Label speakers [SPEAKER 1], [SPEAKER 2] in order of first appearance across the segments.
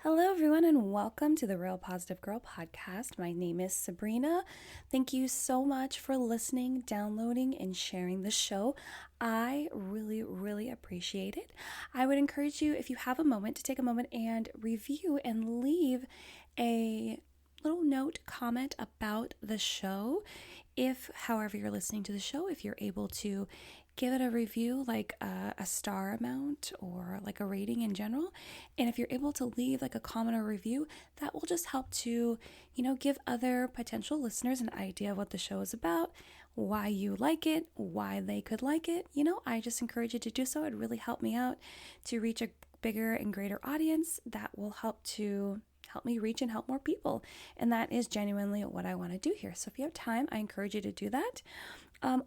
[SPEAKER 1] Hello, everyone, and welcome to the Real Positive Girl podcast. My name is Sabrina. Thank you so much for listening, downloading, and sharing the show. I really appreciate it. I would encourage you, if you have a moment, to take a moment and review and leave a little note, comment about the show. If, however, you're listening to the show, if you're able to give it a review, like a star amount or like a rating in general. And if you're able to leave like a comment or review, that will just help to, give other potential listeners an idea of what the show is about, why you like it, why they could like it. I just encourage you to do so. It really helped me out to reach a bigger and greater audience that will help me reach and help more people. And that is genuinely what I want to do here. So if you have time, I encourage you to do that.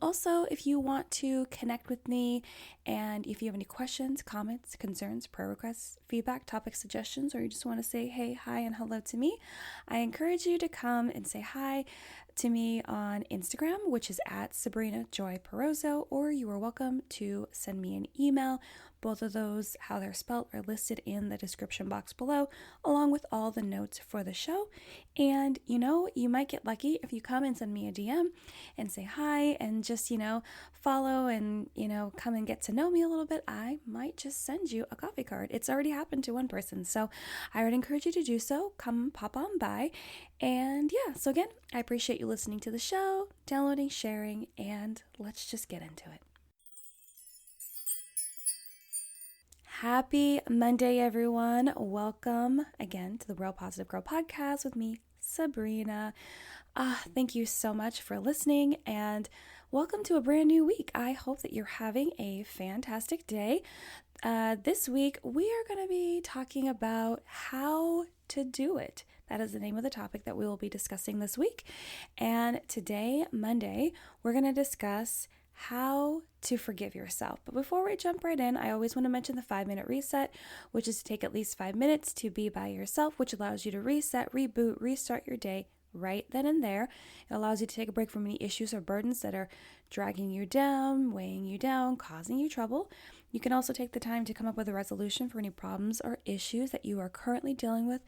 [SPEAKER 1] Also, if you want to connect with me and if you have any questions, comments, concerns, prayer requests, feedback, topic suggestions, or you just want to say hey, hi, and hello to me, I encourage you to come and say hi to me on Instagram, which is at Sabrina Joy Perozzo, or you are welcome to send me an email. Both of those, how they're spelled, are listed in the description box below, along with all the notes for the show. And, you might get lucky if you come and send me a DM and say hi and just, follow and, come and get to know me a little bit. I might just send you a coffee card. It's already happened to one person. So I would encourage you to do so. Come pop on by. And yeah, so again, I appreciate you listening to the show, downloading, sharing, and let's just get into it. Happy Monday, everyone. Welcome again to the Real Positive Girl podcast with me, Sabrina. Thank you so much for listening and welcome to a brand new week. I hope that you're having a fantastic day. This week, we are going to be talking about how to do it. That is the name of the topic that we will be discussing this week. And today, Monday, we're going to discuss how to forgive yourself. But before we jump right in, I always want to mention the 5-minute reset, which is to take at least 5 minutes to be by yourself, which allows you to reset, reboot, restart your day right then and there. It allows you to take a break from any issues or burdens that are dragging you down, weighing you down, causing you trouble. You can also take the time to come up with a resolution for any problems or issues that you are currently dealing with,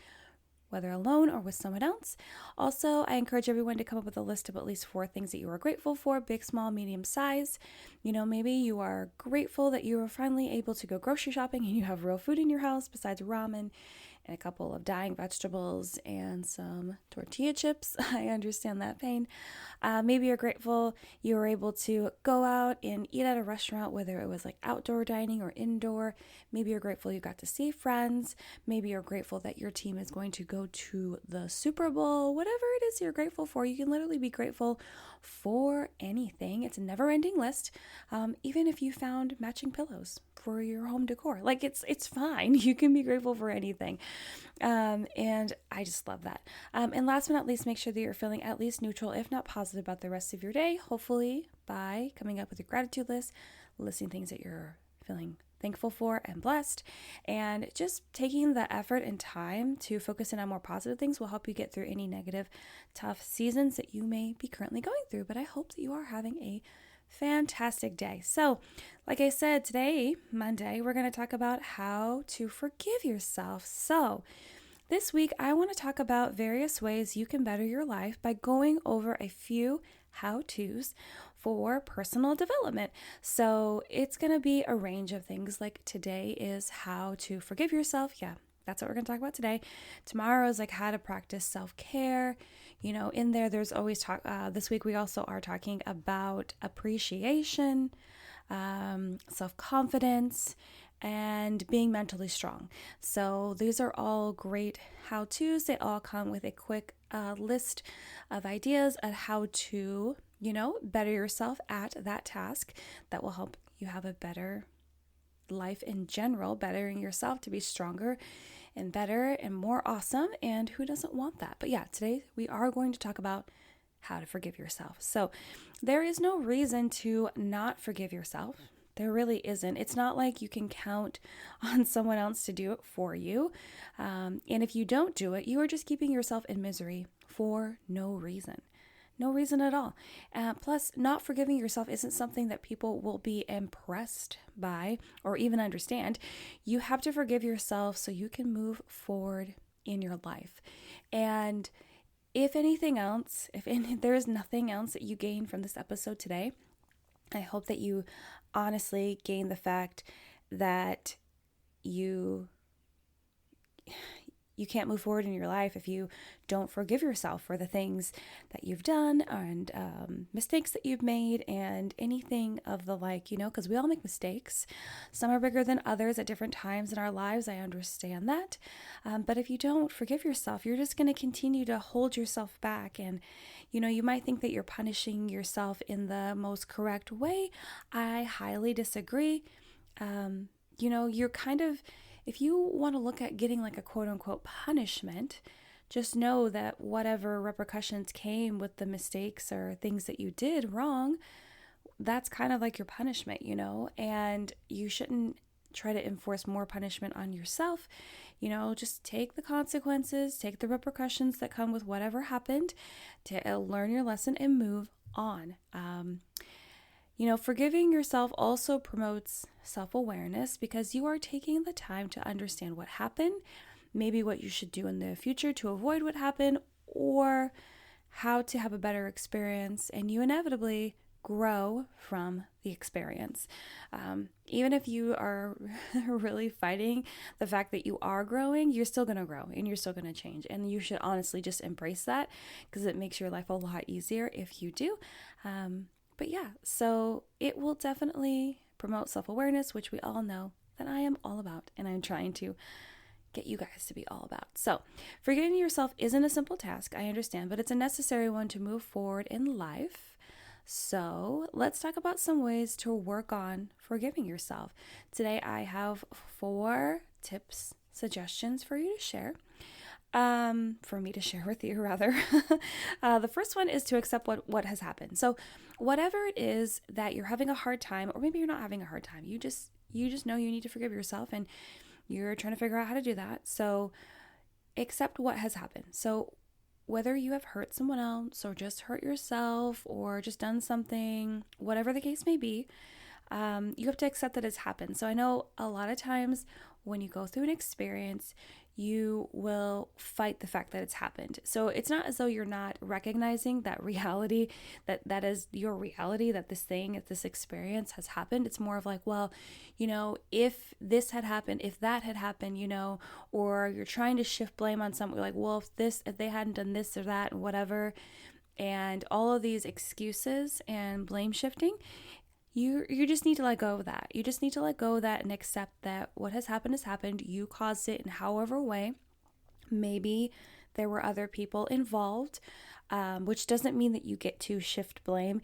[SPEAKER 1] whether alone or with someone else. Also, I encourage everyone to come up with a list of at least 4 things that you are grateful for, big, small, medium size. Maybe you are grateful that you are finally able to go grocery shopping and you have real food in your house besides ramen and a couple of dying vegetables and some tortilla chips. I understand that pain. Maybe you're grateful you were able to go out and eat at a restaurant, whether it was like outdoor dining or indoor. Maybe you're grateful you got to see friends. Maybe you're grateful that your team is going to go to the Super Bowl. Whatever it is you're grateful for, you can literally be grateful for anything. It's a never-ending list. Even if you found matching pillows for your home decor, like it's fine. You can be grateful for anything. And I just love that. And last but not least, make sure that you're feeling at least neutral, if not positive, about the rest of your day, hopefully by coming up with your gratitude list, listing things that you're feeling thankful for and blessed, and just taking the effort and time to focus in on more positive things will help you get through any negative, tough seasons that you may be currently going through. But I hope that you are having a fantastic day. So, like I said, today, Monday, we're going to talk about how to forgive yourself. So, this week, I want to talk about various ways you can better your life by going over a few how-tos for personal development. So, it's going to be a range of things. Like today is how to forgive yourself. Yeah, that's what we're going to talk about today. Tomorrow is like how to practice self-care. In there's always talk. This week we also are talking about appreciation, self-confidence, and being mentally strong. So these are all great how-tos. They all come with a quick list of ideas on how to, better yourself at that task that will help you have a better life in general, bettering yourself to be stronger and better and more awesome. And who doesn't want that? But yeah, today we are going to talk about how to forgive yourself. So there is no reason to not forgive yourself. There really isn't. It's not like you can count on someone else to do it for you. And if you don't do it, you are just keeping yourself in misery for no reason. No reason at all. Plus, not forgiving yourself isn't something that people will be impressed by or even understand. You have to forgive yourself so you can move forward in your life. And if anything else, there is nothing else that you gain from this episode today, I hope that you honestly gain the fact that you can't move forward in your life if you don't forgive yourself for the things that you've done and mistakes that you've made and anything of the like, because we all make mistakes. Some are bigger than others at different times in our lives. I understand that. But if you don't forgive yourself, you're just going to continue to hold yourself back. And, you might think that you're punishing yourself in the most correct way. I highly disagree. You're kind of, if you want to look at getting like a quote unquote punishment, just know that whatever repercussions came with the mistakes or things that you did wrong, that's kind of like your punishment, and you shouldn't try to enforce more punishment on yourself. Just take the consequences, take the repercussions that come with whatever happened to learn your lesson and move on. Forgiving yourself also promotes self-awareness because you are taking the time to understand what happened, maybe what you should do in the future to avoid what happened, or how to have a better experience, and you inevitably grow from the experience. Even if you are really fighting the fact that you are growing, you're still going to grow and you're still going to change. And you should honestly just embrace that because it makes your life a lot easier if you do. But yeah, so it will definitely promote self-awareness, which we all know that I am all about, and I'm trying to get you guys to be all about. So forgiving yourself isn't a simple task, I understand, but it's a necessary one to move forward in life. So let's talk about some ways to work on forgiving yourself. Today I have 4 tips, suggestions for you to share. For me to share with you, rather. The first one is to accept what has happened. So whatever it is that you're having a hard time, or maybe you're not having a hard time, you just know you need to forgive yourself and you're trying to figure out how to do that. So accept what has happened. So whether you have hurt someone else or just hurt yourself or just done something, whatever the case may be, you have to accept that it's happened. So I know a lot of times when you go through an experience, you will fight the fact that it's happened. So it's not as though you're not recognizing that reality, that is your reality, that this experience has happened. It's more of like, well, if this had happened, if that had happened, or you're trying to shift blame on something like, well, if they hadn't done this or that and whatever, and all of these excuses and blame shifting. You just need to let go of that. You just need to let go of that and accept that what has happened has happened. You caused it in however way. Maybe there were other people involved, which doesn't mean that you get to shift blame,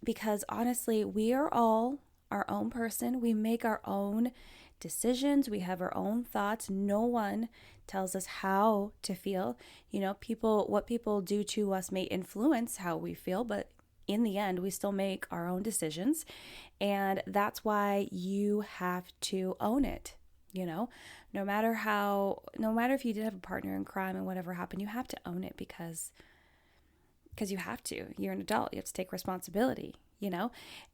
[SPEAKER 1] because honestly, we are all our own person. We make our own decisions. We have our own thoughts. No one tells us how to feel. What people do to us may influence how we feel, but in the end, we still make our own decisions, and that's why you have to own it. No matter if you did have a partner in crime and whatever happened, you have to own it because you have to. You're an adult. You have to take responsibility,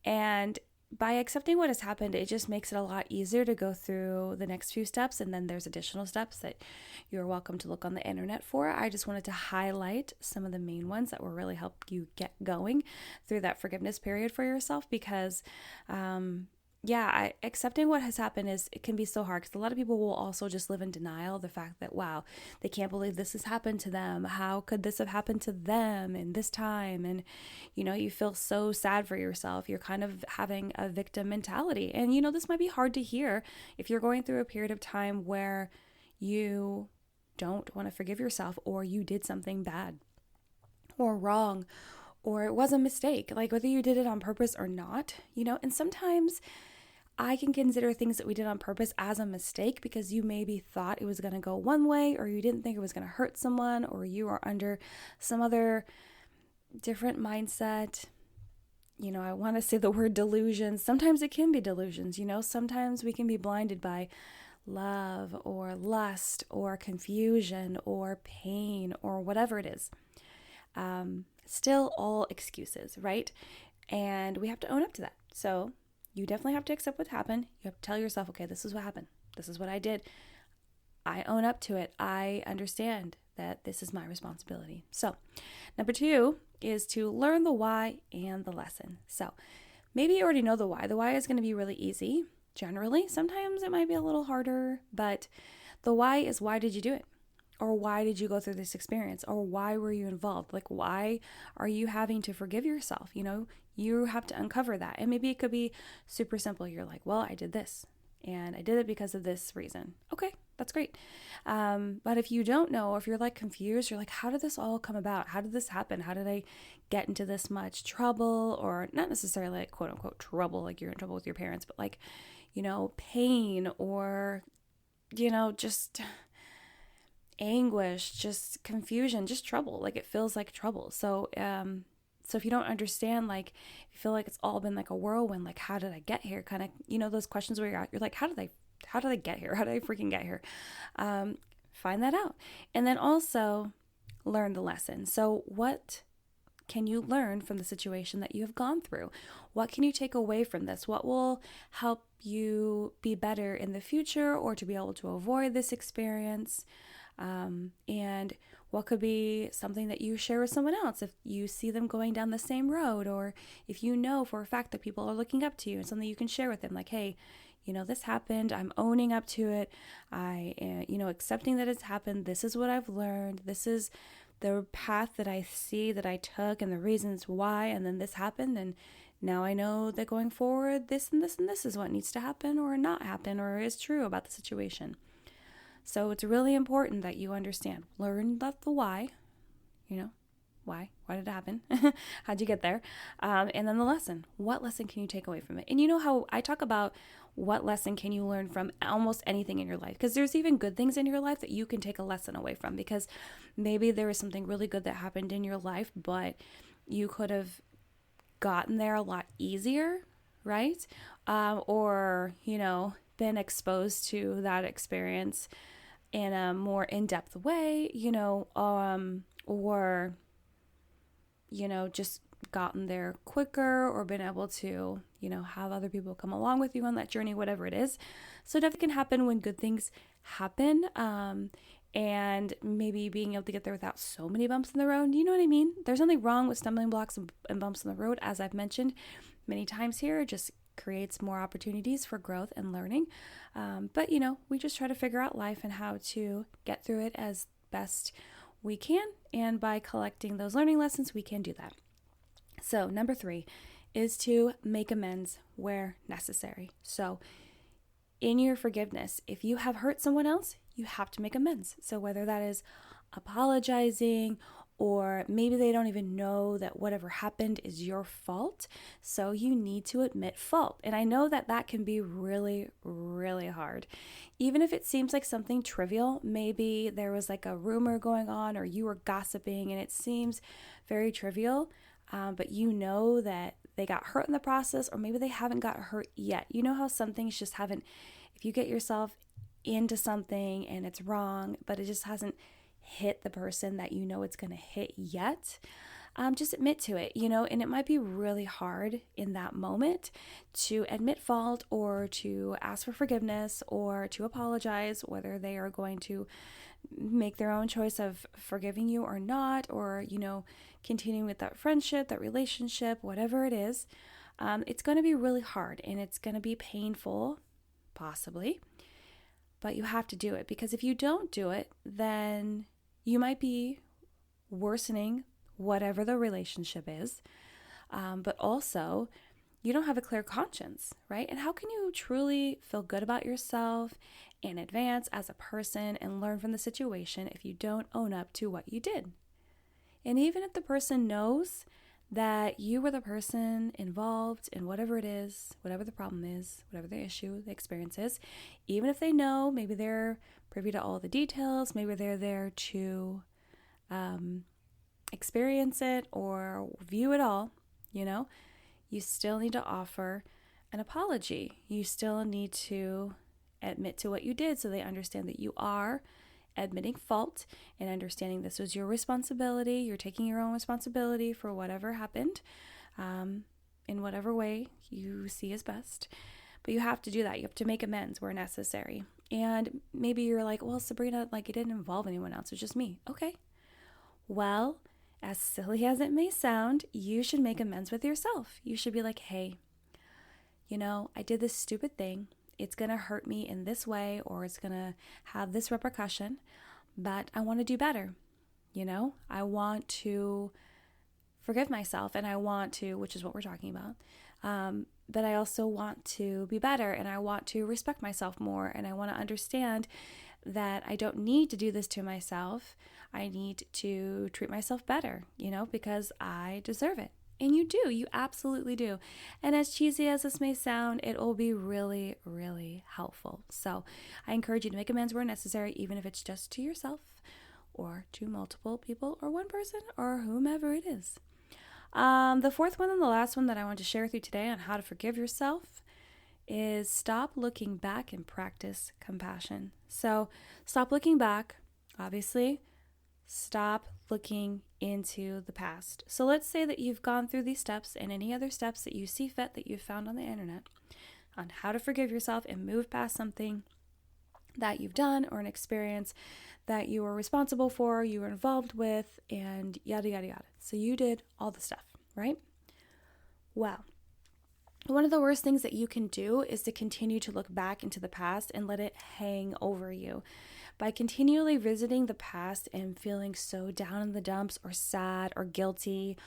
[SPEAKER 1] and by accepting what has happened, it just makes it a lot easier to go through the next few steps. And then there's additional steps that you're welcome to look on the internet for. I just wanted to highlight some of the main ones that will really help you get going through that forgiveness period for yourself, because accepting what has happened it can be so hard, because a lot of people will also just live in denial. The fact that, wow, they can't believe this has happened to them. How could this have happened to them in this time? And, you feel so sad for yourself. You're kind of having a victim mentality. And, this might be hard to hear if you're going through a period of time where you don't want to forgive yourself, or you did something bad or wrong, or it was a mistake, like whether you did it on purpose or not, and sometimes I can consider things that we did on purpose as a mistake because you maybe thought it was going to go one way, or you didn't think it was going to hurt someone, or you are under some other different mindset. I want to say the word delusions. Sometimes it can be delusions, sometimes we can be blinded by love or lust or confusion or pain or whatever it is. Still all excuses, right? And we have to own up to that. So you definitely have to accept what happened. You have to tell yourself, okay, this is what happened. This is what I did. I own up to it. I understand that this is my responsibility. So number 2 is to learn the why and the lesson. So maybe you already know the why. The why is going to be really easy. Generally, sometimes it might be a little harder, but the why is, why did you do it? Or why did you go through this experience? Or why were you involved? Like, why are you having to forgive yourself? You have to uncover that. And maybe it could be super simple. You're like, well, I did this and I did it because of this reason. Okay, that's great. But if you don't know, if you're like confused, you're like, how did this all come about? How did this happen? How did I get into this much trouble? Or not necessarily like quote unquote trouble, like you're in trouble with your parents, but like, pain or, just anguish, just confusion, just trouble. Like it feels like trouble. So if you don't understand, like you feel like it's all been like a whirlwind, like how did I get here? Kind of, those questions where you're like, how did I get here? How did I freaking get here? Find that out. And then also learn the lesson. So what can you learn from the situation that you have gone through? What can you take away from this? What will help you be better in the future or to be able to avoid this experience? And what could be something that you share with someone else if you see them going down the same road, or if you know for a fact that people are looking up to you, and something you can share with them like, hey, this happened. I'm owning up to it. Accepting that it's happened. This is what I've learned. This is the path that I see that I took and the reasons why, and then this happened. And now I know that going forward, this and this and this is what needs to happen or not happen or is true about the situation. So it's really important that you understand, learn the why, why did it happen? How'd you get there? And then the lesson, what lesson can you take away from it? And you know how I talk about what lesson can you learn from almost anything in your life? Because there's even good things in your life that you can take a lesson away from, because maybe there was something really good that happened in your life, but you could have gotten there a lot easier, right? Or been exposed to that experience in a more in-depth way, or, just gotten there quicker or been able to, have other people come along with you on that journey, whatever it is. So it definitely can happen when good things happen. And maybe being able to get there without so many bumps in the road. You know what I mean? There's nothing wrong with stumbling blocks and bumps in the road, as I've mentioned many times here. It just creates more opportunities for growth and learning. But we just try to figure out life and how to get through it as best we can. And by collecting those learning lessons, we can do that. So number 3 is to make amends where necessary. So in your forgiveness, if you have hurt someone else, you have to make amends. So whether that is apologizing, or maybe they don't even know that whatever happened is your fault, so you need to admit fault. And I know that that can be really, really hard. Even if it seems like something trivial, maybe there was like a rumor going on or you were gossiping and it seems very trivial, but you know that they got hurt in the process, or maybe they haven't got hurt yet. You know how some things just haven't, if you get yourself into something and it's wrong, but it just hasn't hit the person that you know it's going to hit yet, just admit to it, and it might be really hard in that moment to admit fault or to ask for forgiveness or to apologize, whether they are going to make their own choice of forgiving you or not, or, continuing with that friendship, that relationship, whatever it is. It's going to be really hard and it's going to be painful, possibly, but you have to do it, because if you don't do it, then you might be worsening whatever the relationship is, but also you don't have a clear conscience, right? And how can you truly feel good about yourself and advance as a person and learn from the situation if you don't own up to what you did? And even if the person knows that you were the person involved in whatever it is, whatever the problem is, whatever the issue, the experience is, even if they know, maybe they're privy to all the details, maybe they're there to experience it or view it all, you still need to offer an apology. You still need to admit to what you did so they understand that you are admitting fault and understanding this was your responsibility. You're taking your own responsibility for whatever happened, in whatever way you see as best. But you have to do that. You have to make amends where necessary. And maybe you're like, well, Sabrina, like it didn't involve anyone else. It was just me. Okay. Well, as silly as it may sound, you should make amends with yourself. You should be like, hey, I did this stupid thing. It's going to hurt me in this way, or it's going to have this repercussion, but I want to do better. I want to forgive myself, and I want to, which is what we're talking about, but I also want to be better, and I want to respect myself more, and I want to understand that I don't need to do this to myself. I need to treat myself better, because I deserve it. And you do, you absolutely do. And as cheesy as this may sound, it will be really, really helpful. So I encourage you to make amends where necessary, even if it's just to yourself or to multiple people or one person or whomever it is. The fourth one and the last one that I want to share with you today on how to forgive yourself is stop looking back and practice compassion. So stop looking back, obviously. Stop looking into the past. So let's say that you've gone through these steps and any other steps that you see fit that you've found on the internet on how to forgive yourself and move past something that you've done or an experience that you were responsible for, you were involved with, and yada, yada, yada. So you did all the stuff, right? Well, one of the worst things that you can do is to continue to look back into the past and let it hang over you. By continually visiting the past and feeling so down in the dumps or sad or guilty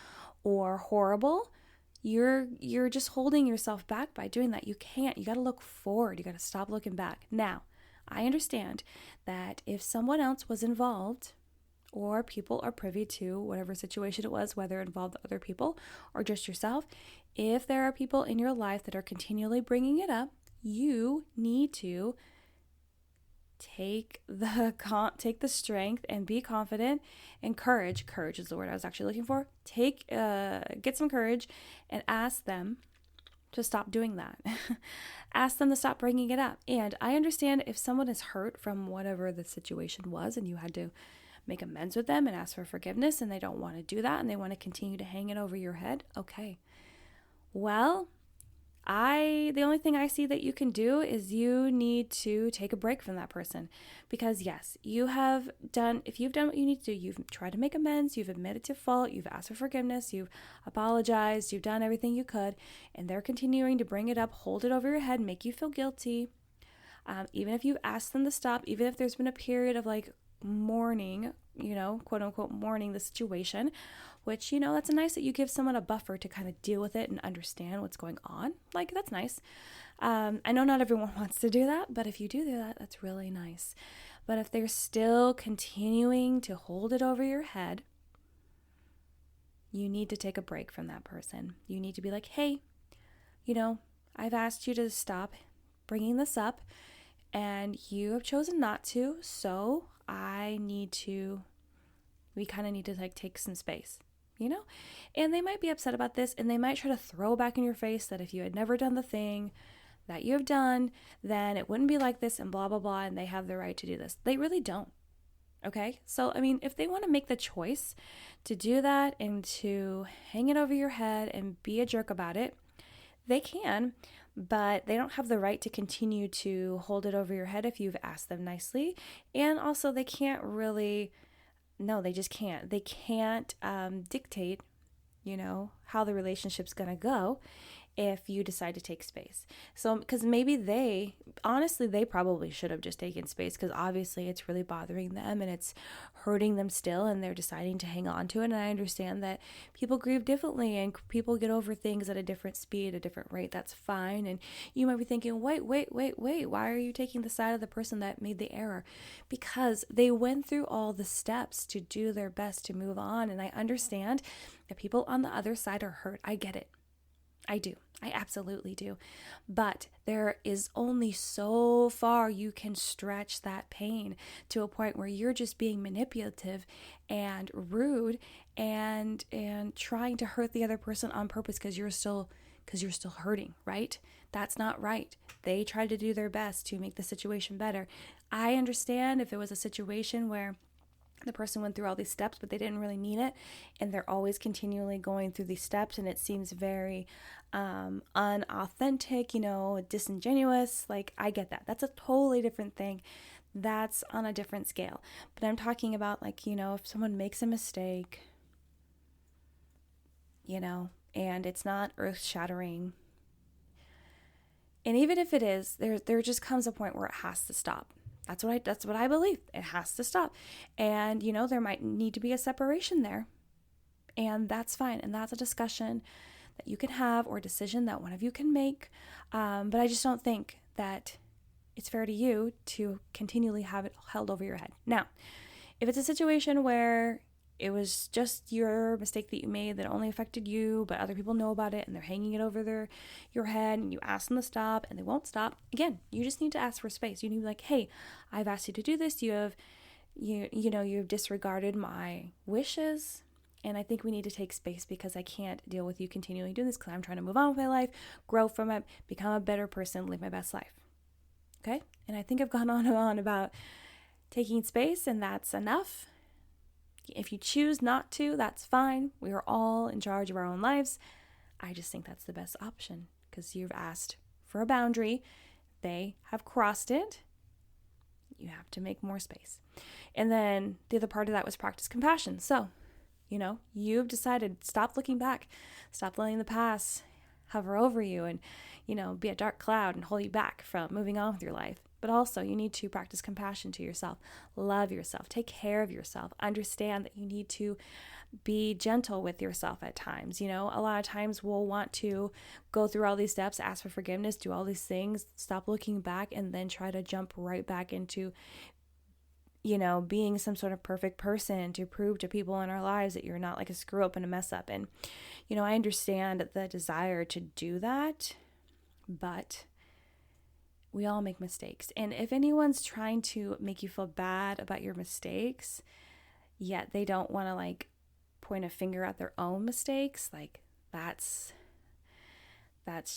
[SPEAKER 1] or horrible, you're just holding yourself back by doing that. You can't. You got to look forward. You got to stop looking back. Now, I understand that if someone else was involved or people are privy to whatever situation it was, whether it involved other people or just yourself, if there are people in your life that are continually bringing it up, you need to take the strength and be confident and courage. Courage is the word I was actually looking for. Get some courage and ask them to stop doing that. Ask them to stop bringing it up. And I understand if someone is hurt from whatever the situation was and you had to make amends with them and ask for forgiveness and they don't want to do that and they want to continue to hang it over your head. Okay. Well, the only thing I see that you can do is you need to take a break from that person because yes, if you've done what you need to do, you've tried to make amends, you've admitted to fault, you've asked for forgiveness, you've apologized, you've done everything you could, and they're continuing to bring it up, hold it over your head, make you feel guilty. Even if you've asked them to stop, even if there's been a period of like mourning, quote unquote mourning the situation, which, that's nice that you give someone a buffer to kind of deal with it and understand what's going on. Like, that's nice. I know not everyone wants to do that, but if you do that, that's really nice. But if they're still continuing to hold it over your head, you need to take a break from that person. You need to be like, hey, I've asked you to stop bringing this up and you have chosen not to, so we kind of need to like take some space, and they might be upset about this and they might try to throw back in your face that if you had never done the thing that you have done, then it wouldn't be like this and blah, blah, blah, and they have the right to do this. They really don't. Okay. So, if they want to make the choice to do that and to hang it over your head and be a jerk about it, they can, but they don't have the right to continue to hold it over your head if you've asked them nicely. And also they can't really, no, they just can't. They can't dictate, how the relationship's going to go if you decide to take space. So, because maybe they probably should have just taken space because obviously it's really bothering them and it's hurting them still and they're deciding to hang on to it. And I understand that people grieve differently and people get over things at a different speed, a different rate. That's fine. And you might be thinking, wait, why are you taking the side of the person that made the error? Because they went through all the steps to do their best to move on. And I understand that people on the other side are hurt. I get it. I do. I absolutely do. But there is only so far you can stretch that pain to a point where you're just being manipulative and rude and trying to hurt the other person on purpose because you're still because you're still hurting, right? That's not right. They tried to do their best to make the situation better. I understand if it was a situation where the person went through all these steps, but they didn't really mean it, and they're always continually going through these steps, and it seems very unauthentic, disingenuous. Like, I get that. That's a totally different thing. That's on a different scale. But I'm talking about, like, if someone makes a mistake, and it's not earth-shattering, and even if it is, there just comes a point where it has to stop. That's what I believe. It has to stop. And, there might need to be a separation there. And that's fine. And that's a discussion that you can have, or a decision that one of you can make. But I just don't think that it's fair to you to continually have it held over your head. Now, if it's a situation where it was just your mistake that you made that only affected you, but other people know about it and they're hanging it over your head, and you ask them to stop and they won't stop, again, you just need to ask for space. You need to be like, hey, I've asked you to do this. You've disregarded my wishes, and I think we need to take space because I can't deal with you continually doing this, because I'm trying to move on with my life, grow from it, become a better person, live my best life. Okay? And I think I've gone on and on about taking space, and that's enough. If you choose not to, that's fine. We are all in charge of our own lives. I just think that's the best option, because you've asked for a boundary. They have crossed it. You have to make more space. And then the other part of that was practice compassion. So, you've decided, stop looking back. Stop letting the past hover over you and, be a dark cloud and hold you back from moving on with your life. But also, you need to practice compassion to yourself. Love yourself. Take care of yourself. Understand that you need to be gentle with yourself at times. A lot of times we'll want to go through all these steps, ask for forgiveness, do all these things, stop looking back, and then try to jump right back into, being some sort of perfect person to prove to people in our lives that you're not like a screw up and a mess up. And, I understand the desire to do that, but we all make mistakes. And if anyone's trying to make you feel bad about your mistakes, yet they don't want to point a finger at their own mistakes, that's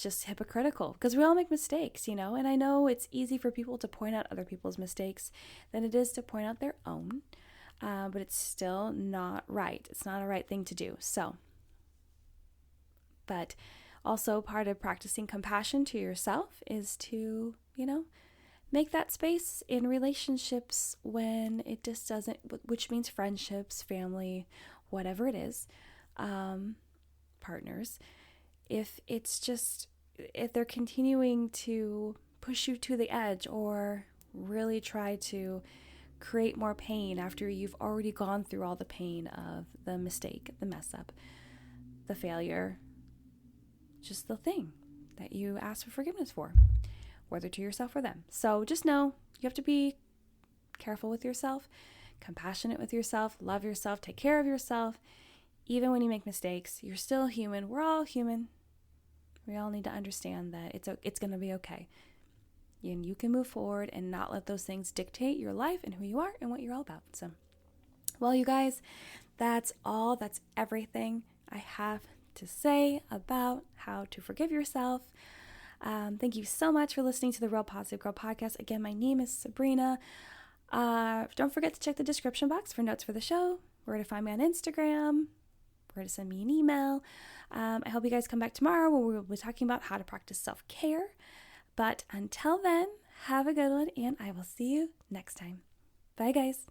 [SPEAKER 1] just hypocritical, because we all make mistakes, and I know it's easy for people to point out other people's mistakes than it is to point out their own, but it's still not right. It's not a right thing to do. But also part of practicing compassion to yourself is to, make that space in relationships when it just doesn't, which means friendships, family, whatever it is, partners. If they're continuing to push you to the edge or really try to create more pain after you've already gone through all the pain of the mistake, the mess up, the failure, just the thing that you ask for forgiveness for, whether to yourself or them. So just know you have to be careful with yourself, compassionate with yourself, love yourself, take care of yourself. Even when you make mistakes, you're still human. We're all human. We all need to understand that it's going to be okay. And you can move forward and not let those things dictate your life and who you are and what you're all about. So, well, you guys, that's all. That's everything I have to say about how to forgive yourself. Thank you so much for listening to the Real Positive Girl podcast. Again, my name is Sabrina. Don't forget to check the description box for notes for the show, where to find me on Instagram, where to send me an email. I hope you guys come back tomorrow, where we'll be talking about how to practice self-care. But until then, have a good one, and I will see you next time. Bye, guys.